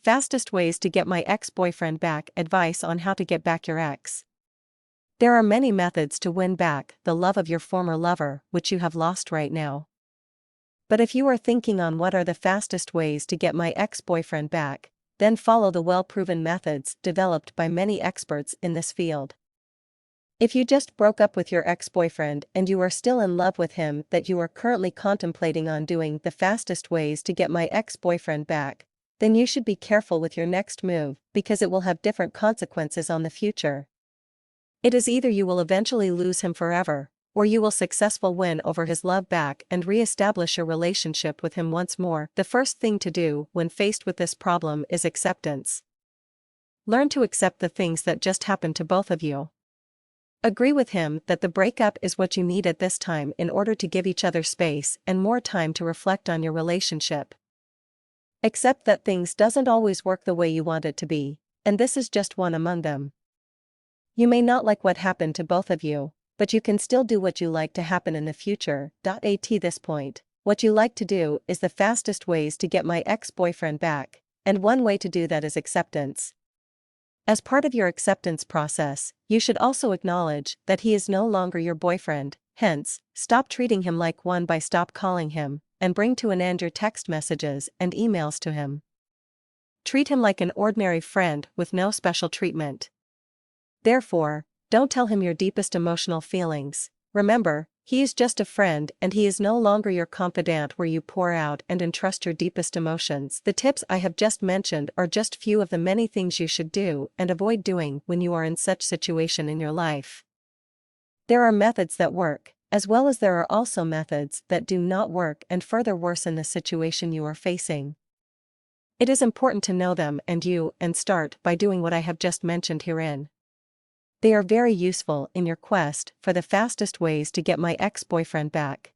Fastest ways to get my ex-boyfriend back. Advice on how to get back your ex. There are many methods to win back the love of your former lover, which you have lost right now. But if you are thinking on what are the fastest ways to get my ex-boyfriend back, then follow the well-proven methods developed by many experts in this field. If you just broke up with your ex-boyfriend and you are still in love with him, that you are currently contemplating on doing the fastest ways to get my ex-boyfriend back, then you should be careful with your next move, because it will have different consequences on the future. It is either you will eventually lose him forever, or you will successfully win over his love back and re-establish a relationship with him once more. The first thing to do when faced with this problem is acceptance. Learn to accept the things that just happened to both of you. Agree with him that the breakup is what you need at this time in order to give each other space and more time to reflect on your relationship. Accept that things doesn't always work the way you want it to be, and this is just one among them. You may not like what happened to both of you, but you can still do what you like to happen in the future. At this point, what you like to do is the fastest ways to get my ex-boyfriend back, and one way to do that is acceptance. As part of your acceptance process, you should also acknowledge that he is no longer your boyfriend, hence, stop treating him like one by stop calling him, and bring to an end your text messages and emails to him. Treat him like an ordinary friend with no special treatment. Therefore, don't tell him your deepest emotional feelings. Remember, he is just a friend and he is no longer your confidant where you pour out and entrust your deepest emotions. The tips I have just mentioned are just few of the many things you should do and avoid doing when you are in such situation in your life. There are methods that work, as well as there are also methods that do not work and further worsen the situation you are facing. It is important to know them and start by doing what I have just mentioned herein. They are very useful in your quest for the fastest ways to get my ex-boyfriend back.